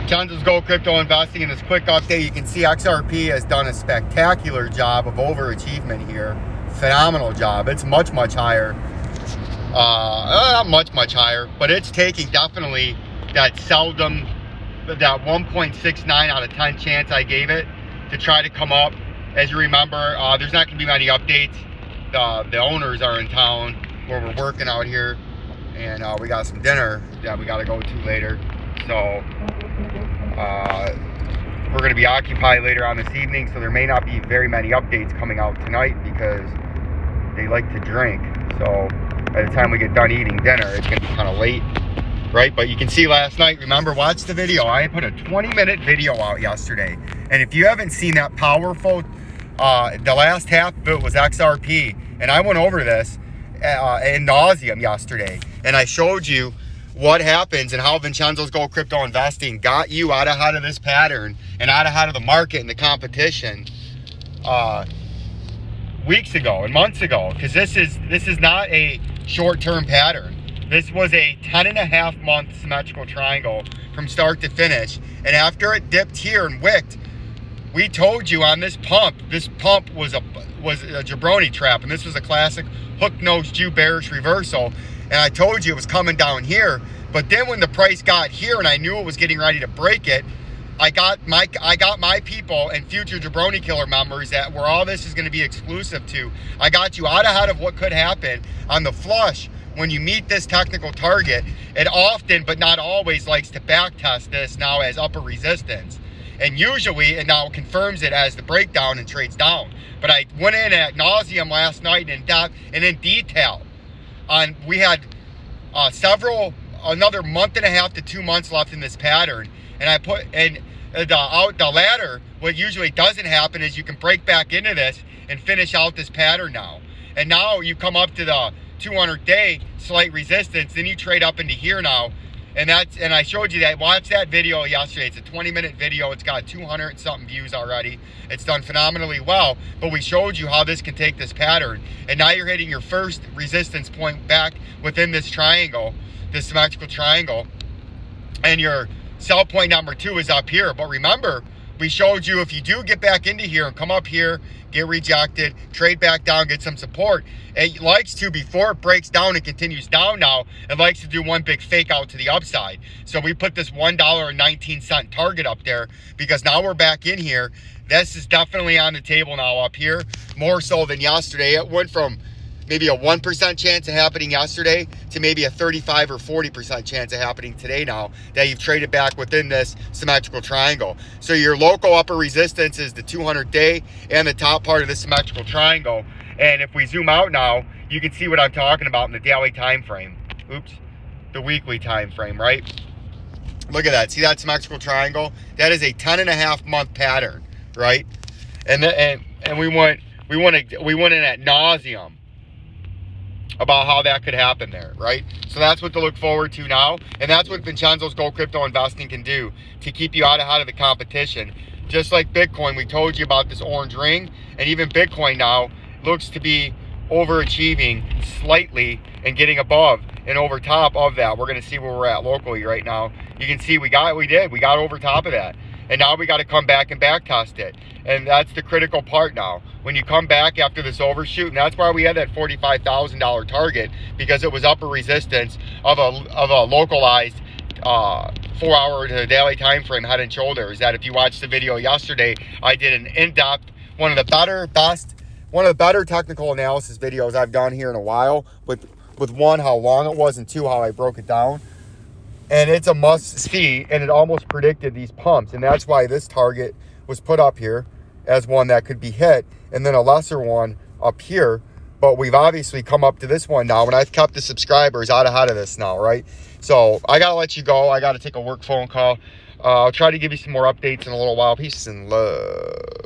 Vincenzo'S Gold Crypto Investing. In this quick update, you can see XRP has done a spectacular job of overachievement here. Phenomenal job. It's much higher. Not much higher, but it's taking definitely that 1.69 out of 10 chance I gave it to try to come up. As you remember, there's not going to be many updates. The owners are in town where we're working out here, and we got some dinner that we got to go to later. So we're going to be occupied later on this evening, so there may not be very many updates coming out tonight because they like to drink. So by the time we get done eating dinner, it's going to be kind of late, right? But you can see last night, remember, watch the video. I put a 20-minute video out yesterday, and if you haven't seen that powerful, the last half of it was XRP, and I went over this ad nauseum yesterday, and I showed you what happens and how Vincenzo'S Gold Crypto Investing got you out ahead of this pattern and out ahead of the market and the competition weeks ago and months ago, because this is not a short-term pattern. This was a 10.5 month symmetrical triangle from start to finish, and after it dipped here and wicked, we told you on this pump was a jabroni trap, and this was a classic hook-nosed Jew bearish reversal. And I told you it was coming down here, but then when the price got here and I knew it was getting ready to break it, I got my people and future Jabroni Killer members that where all this is going to be exclusive to. I got you out ahead of what could happen on the flush. When you meet this technical target, it often, but not always, likes to backtest this now as upper resistance. And usually it now confirms it as the breakdown and trades down. But I went in ad nauseum last night and in detail. We had another month and a half to 2 months left in this pattern, and I put in the ladder. What usually doesn't happen is you can break back into this and finish out this pattern now. And now you come up to the 200-day slight resistance, then you trade up into here now, and I showed you that. Watch that video yesterday. It's a 20-minute video. It's got 200 and something views already. It's done phenomenally well, but we showed you how this can take this pattern, and now you're hitting your first resistance point back within this triangle, this symmetrical triangle, and your sell point number 2 is up here. But remember, we showed you if you do get back into here and come up here, get rejected, trade back down, get some support, it likes to, before it breaks down and continues down now, it likes to do one big fake out to the upside. So we put this $1.19 target up there because now we're back in here. This is definitely on the table now up here, more so than yesterday. It went from maybe a 1% chance of happening yesterday to maybe a 35 or 40% chance of happening today now that you've traded back within this symmetrical triangle. So your local upper resistance is the 200-day and the top part of the symmetrical triangle. And if we zoom out now, you can see what I'm talking about in the daily time frame. Oops, the weekly time frame, right? Look at that. See that symmetrical triangle? That is a 10.5 month pattern, right? And we went in ad nauseum about how that could happen there, right? So that's what to look forward to now, and that's what Vincenzo'S Gold Crypto Investing can do to keep you out ahead of the competition. Just like Bitcoin, we told you about this orange ring, and even Bitcoin now looks to be overachieving slightly and getting above and over top of that. We're going to see where we're at locally right now. You can see we got over top of that, and now we got to come back and back test it. And that's the critical part now. When you come back after this overshoot, and that's why we had that $45,000 target, because it was upper resistance of a localized 4-hour to daily time frame head and shoulders. That if you watched the video yesterday, I did an in-depth, one of the better technical analysis videos I've done here in a while, with one, how long it was, and two, how I broke it down. And it's a must see, and it almost predicted these pumps, and that's why this target was put up here as one that could be hit, and then a lesser one up here. But we've obviously come up to this one now, and I've kept the subscribers out ahead of this now, right? So I gotta let you go. I gotta take a work phone call. I'll try to give you some more updates in a little while. Peace and love.